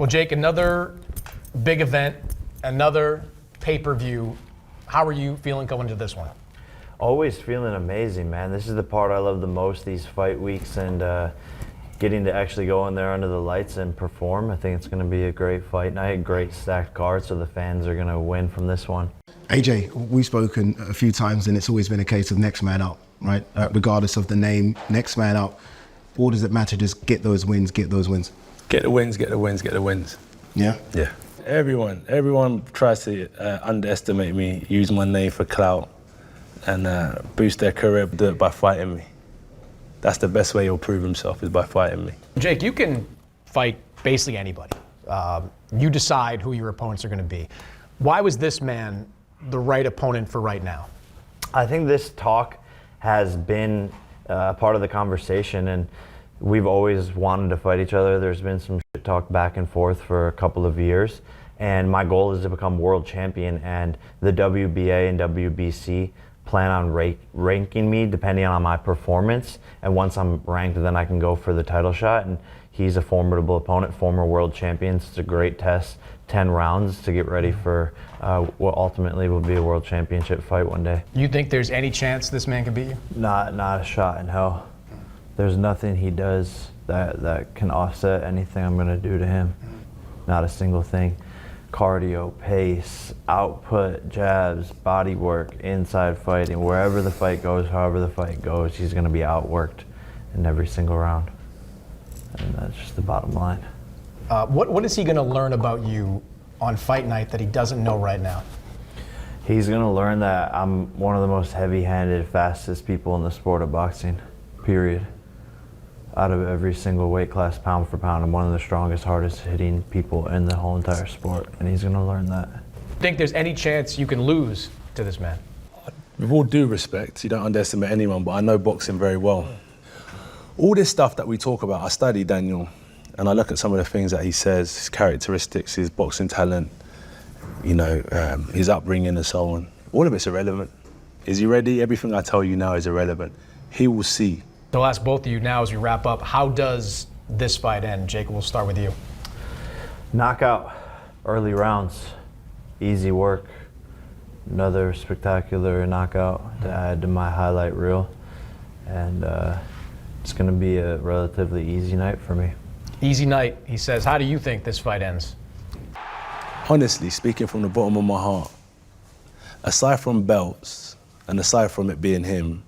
Well, Jake, another big event, another pay-per-view. How are you feeling going into this one? Always feeling amazing, man. This is the part I love the most, these fight weeks, and getting to actually go in there under the lights and perform. I think it's going to be a great fight night, great stacked card, so the fans are going to win from this one. AJ, we've spoken a few times, and it's always been a case of next man up, right? Regardless of the name, next man up. What does it matter? Just get those wins, get those wins. Get the wins, get the wins, get the wins. Yeah? Yeah. Everyone tries to underestimate me, use my name for clout, and boost their career, do it by fighting me. That's the best way he'll prove himself, is by fighting me. Jake, you can fight basically anybody. You decide who your opponents are going to be. Why was this man the right opponent for right now? I think this talk has been part of the conversation, and we've always wanted to fight each other. There's been some shit talk back and forth for a couple of years, and my goal is to become world champion, and the WBA and WBC plan on ranking me depending on my performance, and once I'm ranked, then I can go for the title shot. And he's a formidable opponent, former world champion. It's a great test, 10 rounds to get ready for what ultimately will be a world championship fight one day. You think there's any chance this man can beat you? Not a shot in hell. There's nothing he does that can offset anything I'm gonna do to him. Not a single thing. Cardio, pace, output, jabs, body work, inside fighting, wherever the fight goes, however the fight goes, he's gonna be outworked in every single round. And that's just the bottom line. What is he gonna learn about you on fight night that he doesn't know right now? He's gonna learn that I'm one of the most heavy-handed, fastest people in the sport of boxing, period. Out of every single weight class, pound for pound, I'm one of the strongest, hardest hitting people in the whole entire sport, and he's gonna learn that. Think there's any chance you can lose to this man? With all due respect, you don't underestimate anyone, but I know boxing very well. All this stuff that we talk about, I study Daniel, and I look at some of the things that he says, his characteristics, his boxing talent, you know, his upbringing and so on. All of it's irrelevant. Is he ready? Everything I tell you now is irrelevant. He will see. So I'll ask both of you now as we wrap up, how does this fight end? Jake, we'll start with you. Knockout, early rounds, easy work. Another spectacular knockout to add to my highlight reel. And it's gonna be a relatively easy night for me. Easy night, he says. How do you think this fight ends? Honestly, speaking from the bottom of my heart, aside from belts and aside from it being him,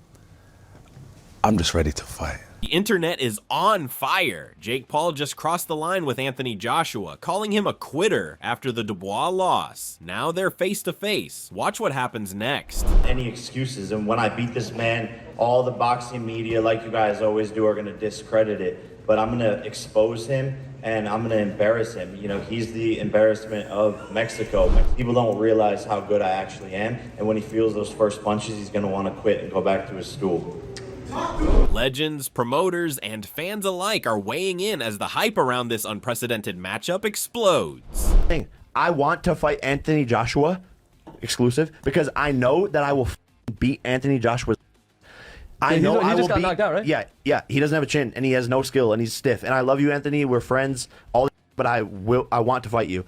I'm just ready to fight. The internet is on fire. Jake Paul just crossed the line with Anthony Joshua, calling him a quitter after the Dubois loss. Now they're face to face. Watch what happens next. Any excuses, and when I beat this man, all the boxing media, like you guys always do, are gonna discredit it. But I'm gonna expose him and I'm gonna embarrass him. You know, he's the embarrassment of Mexico. People don't realize how good I actually am, and when he feels those first punches, he's gonna wanna quit and go back to his stool. Legends, promoters, and fans alike are weighing in as the hype around this unprecedented matchup explodes. I want to fight Anthony Joshua, exclusive, because I know that I will beat Anthony Joshua. I know he I just will got beat. knocked out, right? Yeah. He doesn't have a chin, and he has no skill, and he's stiff. And I love you, Anthony. We're friends. But I want to fight you.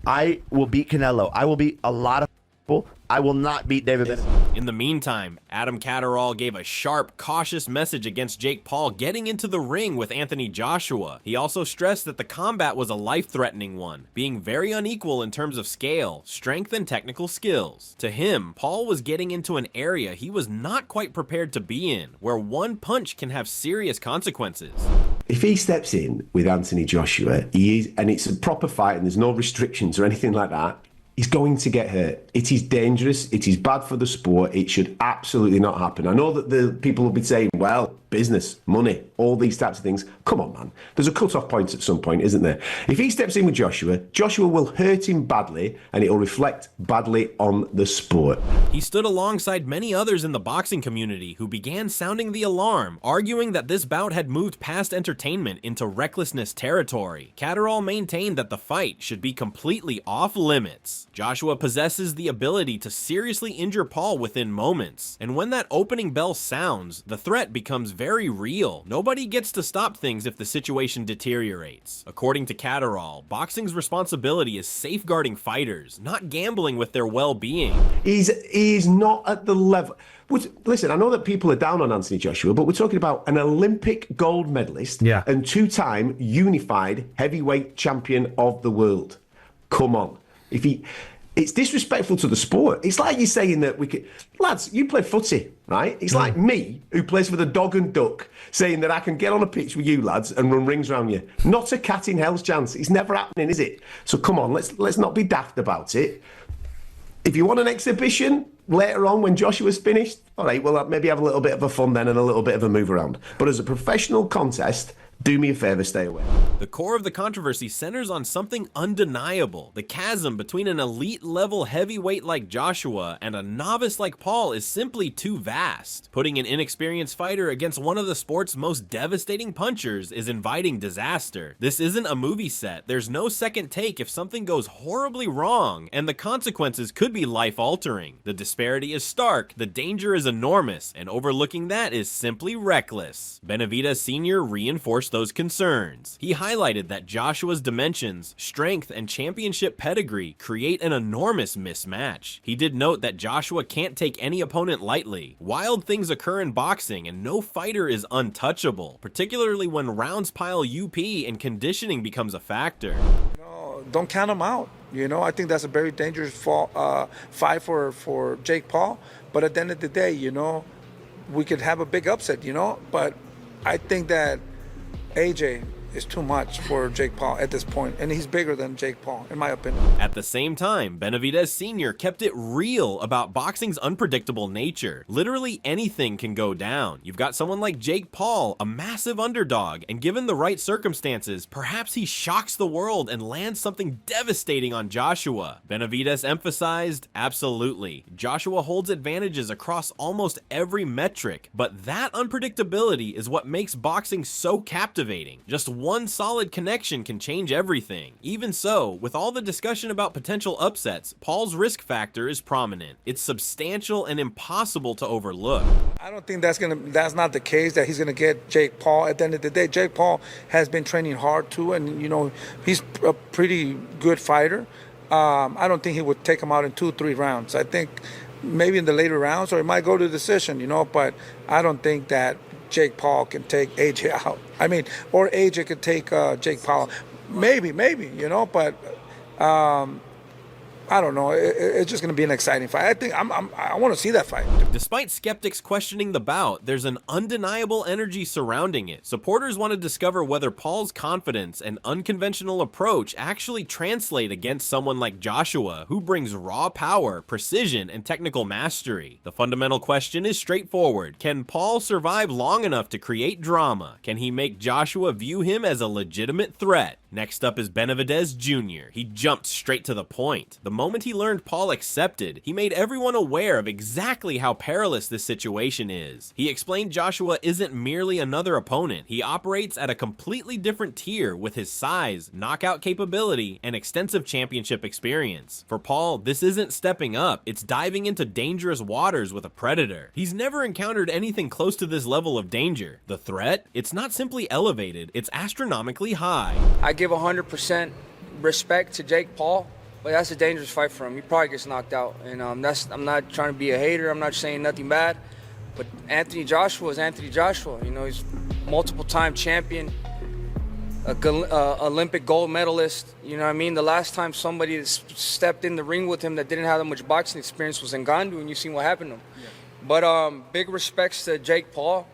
I will beat Canelo. I will beat a lot of people. I will not beat David Benavidez. In the meantime, Adam Catterall gave a sharp, cautious message against Jake Paul getting into the ring with Anthony Joshua. He also stressed that the combat was a life-threatening one, being very unequal in terms of scale, strength, and technical skills. To him, Paul was getting into an area he was not quite prepared to be in, where one punch can have serious consequences. If he steps in with Anthony Joshua, and it's a proper fight and there's no restrictions or anything like that, he's going to get hurt. It is dangerous. It is bad for the sport. It should absolutely not happen. I know that the people will be saying, well, business, money, all these types of things. Come on, man. There's a cut-off point at some point, isn't there? If he steps in with Joshua, Joshua will hurt him badly, and it will reflect badly on the sport. He stood alongside many others in the boxing community who began sounding the alarm, arguing that this bout had moved past entertainment into recklessness territory. Catterall maintained that the fight should be completely off limits. Joshua possesses the ability to seriously injure Paul within moments, and when that opening bell sounds, the threat becomes very real. Nobody gets to stop things if the situation deteriorates. According to Catterall, boxing's responsibility is safeguarding fighters, not gambling with their well-being. He's not at the level. Listen, I know that people are down on Anthony Joshua, but we're talking about an Olympic gold medalist and two-time unified heavyweight champion of the world. Come on. It's disrespectful to the sport. It's like you saying that lads, you play footy, right? It's like me, who plays for the Dog and Duck, saying that I can get on a pitch with you lads and run rings around you. Not a cat in hell's chance. It's never happening, is it? So come on, let's not be daft about it. If you want an exhibition later on when Joshua's finished, all right, well, maybe have a little bit of a fun then and a little bit of a move around. But as a professional contest, do me a favor, stay away. The core of the controversy centers on something undeniable. The chasm between an elite-level heavyweight like Joshua and a novice like Paul is simply too vast. Putting an inexperienced fighter against one of the sport's most devastating punchers is inviting disaster. This isn't a movie set. There's no second take if something goes horribly wrong, and the consequences could be life-altering. The disparity is stark, the danger is enormous, and overlooking that is simply reckless. Benavidez Sr. reinforced those concerns. He highlighted that Joshua's dimensions, strength, and championship pedigree create an enormous mismatch. He did note that Joshua can't take any opponent lightly. Wild things occur in boxing, and no fighter is untouchable, particularly when rounds pile UP and conditioning becomes a factor. Don't count him out. I think that's a very dangerous fight for Jake Paul. But at the end of the day, we could have a big upset, But I think that AJ is too much for Jake Paul at this point, and he's bigger than Jake Paul, in my opinion. At the same time, Benavidez Sr. kept it real about boxing's unpredictable nature. Literally anything can go down. You've got someone like Jake Paul, a massive underdog, and given the right circumstances, perhaps he shocks the world and lands something devastating on Joshua. Benavidez emphasized, absolutely. Joshua holds advantages across almost every metric, but that unpredictability is what makes boxing so captivating. Just one solid connection can change everything. Even so, with all the discussion about potential upsets, Paul's risk factor is prominent. It's substantial and impossible to overlook. I don't think that's not the case, that he's gonna get Jake Paul. At the end of the day, Jake Paul has been training hard too, and he's a pretty good fighter. I don't think he would take him out in 2-3 rounds. I think maybe in the later rounds, or it might go to decision, but I don't think that Jake Paul can take AJ out. Or AJ could take Jake Paul. Maybe, but I don't know. It's just going to be an exciting fight. I think I want to see that fight. Despite skeptics questioning the bout, there's an undeniable energy surrounding it. Supporters want to discover whether Paul's confidence and unconventional approach actually translate against someone like Joshua, who brings raw power, precision, and technical mastery. The fundamental question is straightforward. Can Paul survive long enough to create drama? Can he make Joshua view him as a legitimate threat? Next up is Benavidez Jr. He jumped straight to the point. The moment he learned Paul accepted, he made everyone aware of exactly how perilous this situation is. He explained Joshua isn't merely another opponent. He operates at a completely different tier with his size, knockout capability, and extensive championship experience. For Paul, this isn't stepping up, it's diving into dangerous waters with a predator. He's never encountered anything close to this level of danger. The threat? It's not simply elevated, it's astronomically high. I give 100% respect to Jake Paul, but that's a dangerous fight for him. He probably gets knocked out, and I'm not trying to be a hater. I'm not saying nothing bad, but Anthony Joshua is Anthony Joshua. He's multiple-time champion, Olympic gold medalist. The last time somebody stepped in the ring with him that didn't have that much boxing experience was Ngannou, and you've seen what happened to him. Yeah. But big respects to Jake Paul.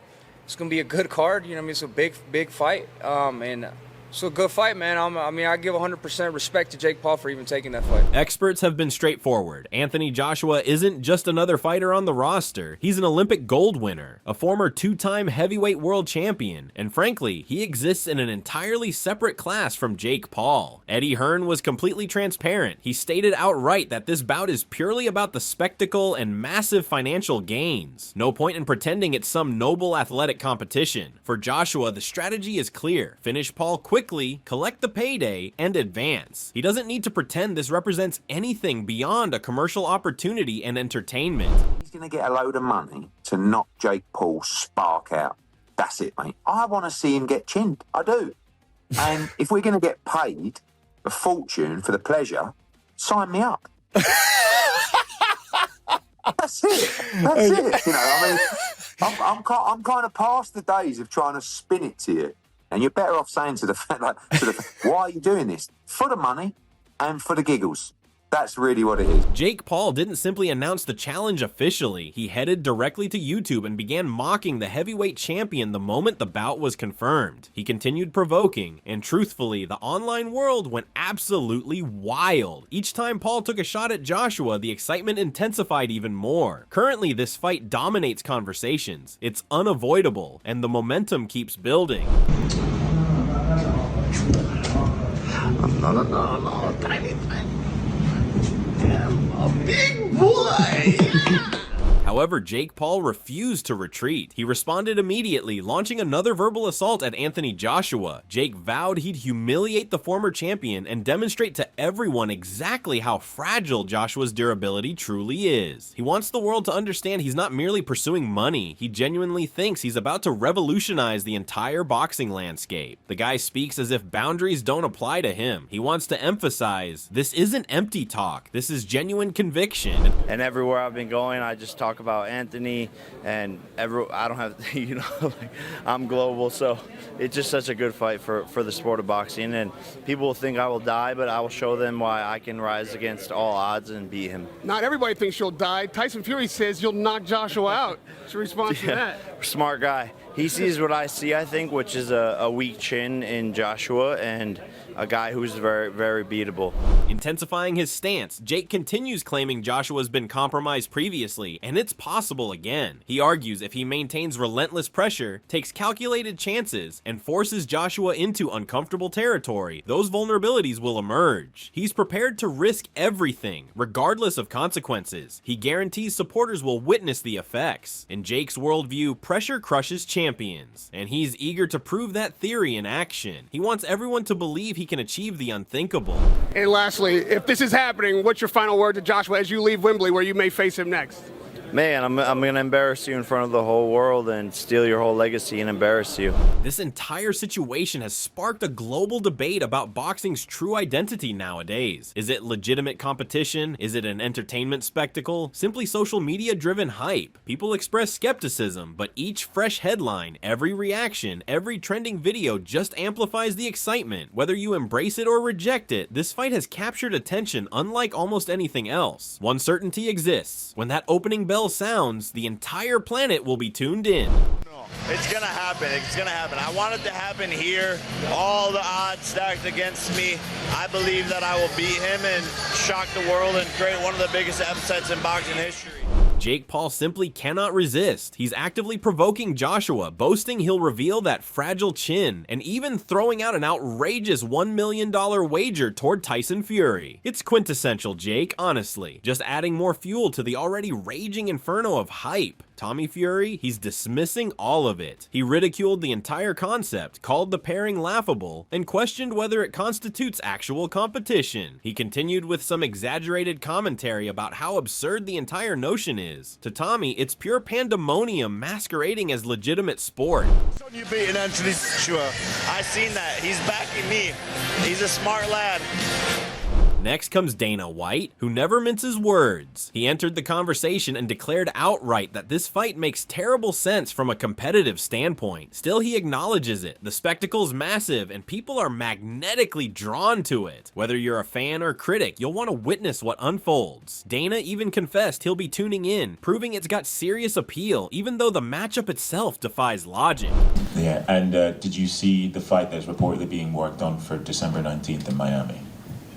It's gonna be a good card. It's a big fight, and. So good fight, man. I give 100% respect to Jake Paul for even taking that fight. Experts have been straightforward. Anthony Joshua isn't just another fighter on the roster. He's an Olympic gold winner, a former 2-time heavyweight world champion, and frankly, he exists in an entirely separate class from Jake Paul. Eddie Hearn was completely transparent. He stated outright that this bout is purely about the spectacle and massive financial gains. No point in pretending it's some noble athletic competition. For Joshua, the strategy is clear. Finish Paul quickly, collect the payday, and advance. He doesn't need to pretend this represents anything beyond a commercial opportunity and entertainment. He's going to get a load of money to knock Jake Paul's spark out. That's it, mate. I want to see him get chinned. I do. And if we're going to get paid a fortune for the pleasure, sign me up. That's it. That's it. You know, I mean, I'm kind of past the days of trying to spin it to you. And you're better off saying to the why are you doing this? For the money and for the giggles. That's really what it is. Jake Paul didn't simply announce the challenge officially. He headed directly to YouTube and began mocking the heavyweight champion the moment the bout was confirmed. He continued provoking, and truthfully, the online world went absolutely wild. Each time Paul took a shot at Joshua, the excitement intensified even more. Currently, this fight dominates conversations. It's unavoidable, and the momentum keeps building. No, tiny. I'm a big boy. However, Jake Paul refused to retreat. He responded immediately, launching another verbal assault at Anthony Joshua. Jake vowed he'd humiliate the former champion and demonstrate to everyone exactly how fragile Joshua's durability truly is. He wants the world to understand he's not merely pursuing money. He genuinely thinks he's about to revolutionize the entire boxing landscape. The guy speaks as if boundaries don't apply to him. He wants to emphasize, this isn't empty talk. This is genuine conviction. And everywhere I've been going, I just talk about Anthony, and I don't have, you know, like, I'm global, so it's just such a good fight for the sport of boxing. And people will think I will die, but I will show them why I can rise against all odds and beat him. Not everybody thinks you'll die. Tyson Fury says you'll knock Joshua out. What's your response to that? Smart guy. He sees what I see, I think, which is a weak chin in Joshua and a guy who's very, very beatable. Intensifying his stance, Jake continues claiming Joshua's been compromised previously, and it's possible again. He argues if he maintains relentless pressure, takes calculated chances, and forces Joshua into uncomfortable territory, those vulnerabilities will emerge. He's prepared to risk everything, regardless of consequences. He guarantees supporters will witness the effects. In Jake's worldview, pressure crushes champions, and he's eager to prove that theory in action. He wants everyone to believe he can achieve the unthinkable. And lastly, if this is happening, what's your final word to Joshua as you leave Wembley, where you may face him next? Man, I'm going to embarrass you in front of the whole world and steal your whole legacy and embarrass you. This entire situation has sparked a global debate about boxing's true identity nowadays. Is it legitimate competition? Is it an entertainment spectacle? Simply social media-driven hype? People express skepticism, but each fresh headline, every reaction, every trending video just amplifies the excitement. Whether you embrace it or reject it, this fight has captured attention unlike almost anything else. One certainty exists. When that opening bell sounds, the entire planet will be tuned in. No, it's gonna happen. It's gonna happen. I want it to happen here. All the odds stacked against me. I believe that I will beat him and shock the world and create one of the biggest upsets in boxing history. Jake Paul simply cannot resist. He's actively provoking Joshua, boasting he'll reveal that fragile chin, and even throwing out an outrageous $1 million wager toward Tyson Fury. It's quintessential Jake, honestly, just adding more fuel to the already raging inferno of hype. Tommy Fury, he's dismissing all of it. He ridiculed the entire concept, called the pairing laughable, and questioned whether it constitutes actual competition. He continued with some exaggerated commentary about how absurd the entire notion is. To Tommy, it's pure pandemonium masquerading as legitimate sport. You beating Anthony Joshua. I seen that. He's backing me. He's a smart lad. Next comes Dana White, who never minces words. He entered the conversation and declared outright that this fight makes terrible sense from a competitive standpoint. Still, he acknowledges it. The spectacle's massive, and people are magnetically drawn to it. Whether you're a fan or critic, you'll want to witness what unfolds. Dana even confessed he'll be tuning in, proving it's got serious appeal, even though the matchup itself defies logic. Yeah, and did you see the fight that's reportedly being worked on for December 19th in Miami?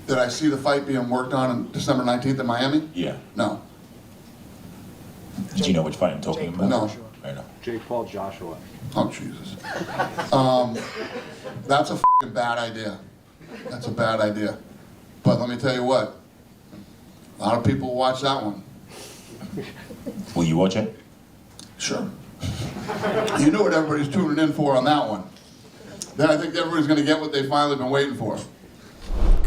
Did I see the fight being worked on December 19th in Miami? Yeah. No. Did you know which fight I'm talking about? No. I know. Jake Paul, Joshua. Oh, Jesus. That's a f***ing bad idea. That's a bad idea. But let me tell you what. A lot of people watch that one. Will you watch it? Sure. You know what everybody's tuning in for on that one. Then I think everybody's going to get what they've finally been waiting for.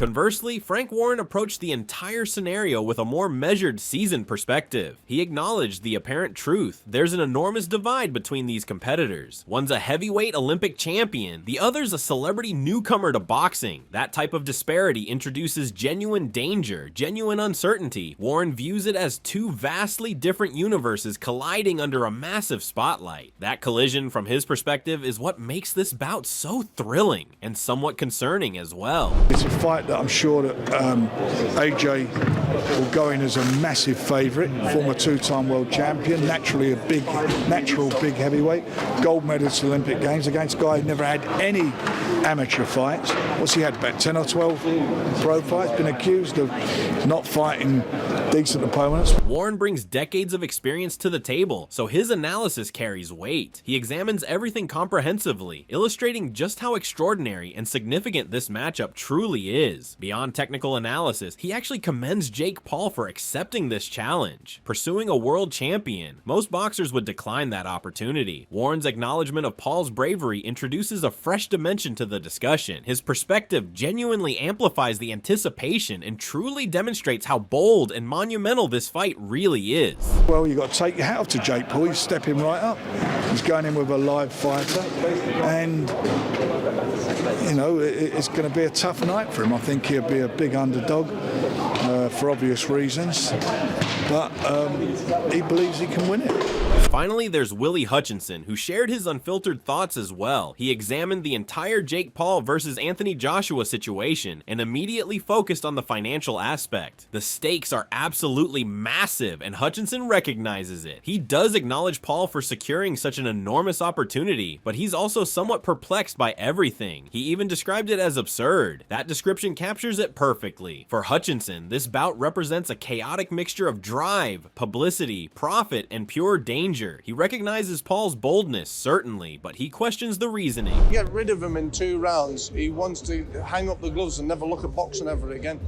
Conversely, Frank Warren approached the entire scenario with a more measured, seasoned perspective. He acknowledged the apparent truth. There's an enormous divide between these competitors. One's a heavyweight Olympic champion, the other's a celebrity newcomer to boxing. That type of disparity introduces genuine danger, genuine uncertainty. Warren views it as two vastly different universes colliding under a massive spotlight. That collision, from his perspective, is what makes this bout so thrilling and somewhat concerning as well. It's a fight that I'm sure that AJ will go in as a massive favourite, former two-time world champion, naturally a natural big heavyweight, gold medalist Olympic Games, against a guy who never had any amateur fights. What's he had, about 10 or 12 pro fights? Been accused of not fighting decent opponents. Warren brings decades of experience to the table, so his analysis carries weight. He examines everything comprehensively, illustrating just how extraordinary and significant this matchup truly is. Beyond technical analysis, he actually commends Jake Paul for accepting this challenge. Pursuing a world champion, most boxers would decline that opportunity. Warren's acknowledgement of Paul's bravery introduces a fresh dimension to the discussion. His perspective genuinely amplifies the anticipation and truly demonstrates how bold and monumental this fight really is. Well, you've got to take your hat off to Jake Paul. He's stepping right up. He's going in with a live fighter, and you know, it's going to be a tough night for him. I think he'll be a big underdog for obvious reasons, but he believes he can win it. Finally, there's Willie Hutchinson, who shared his unfiltered thoughts as well. He examined the entire Jake Paul versus Anthony Joshua situation and immediately focused on the financial aspect. The stakes are absolutely massive, and Hutchinson recognizes it. He does acknowledge Paul for securing such an enormous opportunity, but he's also somewhat perplexed by everything. He even described it as absurd. That description captures it perfectly. For Hutchinson, this bout represents a chaotic mixture of drive, publicity, profit, and pure danger. He recognizes Paul's boldness, certainly, but he questions the reasoning. Get rid of him in 2 rounds. He wants to hang up the gloves and never look at boxing ever again.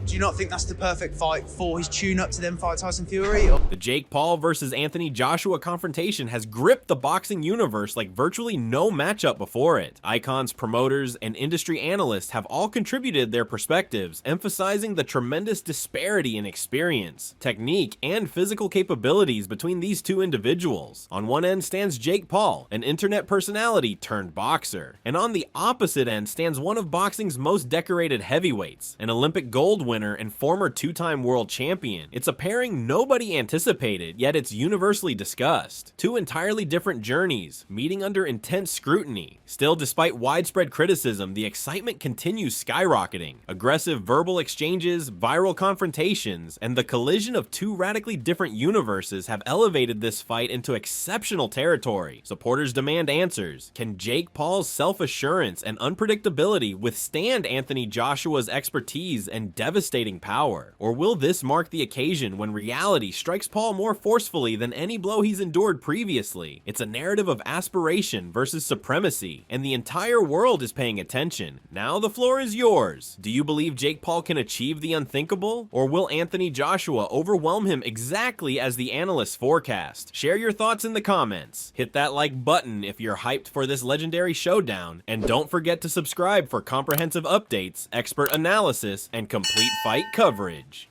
Do you not think that's the perfect fight for his tune-up to then fight Tyson Fury? Or? The Jake Paul versus Anthony Joshua confrontation has gripped the boxing universe like virtually no matchup before it. Icons, promoters, and industry analysts have all contributed their perspectives, emphasizing the tremendous disparity in experience, technique, and physical capabilities between these two individuals. On one end stands Jake Paul, an internet personality turned boxer, and on the opposite end stands one of boxing's most decorated heavyweights, an Olympic gold winner and former two-time world champion. It's a pairing nobody anticipated, yet it's universally discussed. Two entirely different journeys, meeting under intense scrutiny. Still, despite widespread criticism, the excitement continues skyrocketing. Aggressive verbal exchanges, viral confrontations, and the collision of two radically different universes have elevated this fight into exceptional territory. Supporters demand answers. Can Jake Paul's self-assurance and unpredictability withstand Anthony Joshua's expertise and devastating power? Or will this mark the occasion when reality strikes Paul more forcefully than any blow he's endured previously? It's a narrative of aspiration versus supremacy, and the entire world is paying attention. Now the floor is yours. Do you believe Jake Paul can achieve the unthinkable? Or will Anthony Joshua overwhelm him exactly as the analysts forecast? Share your thoughts in the comments. Hit that like button if you're hyped for this legendary showdown, and don't forget to subscribe for comprehensive updates, expert analysis, and complete fight coverage.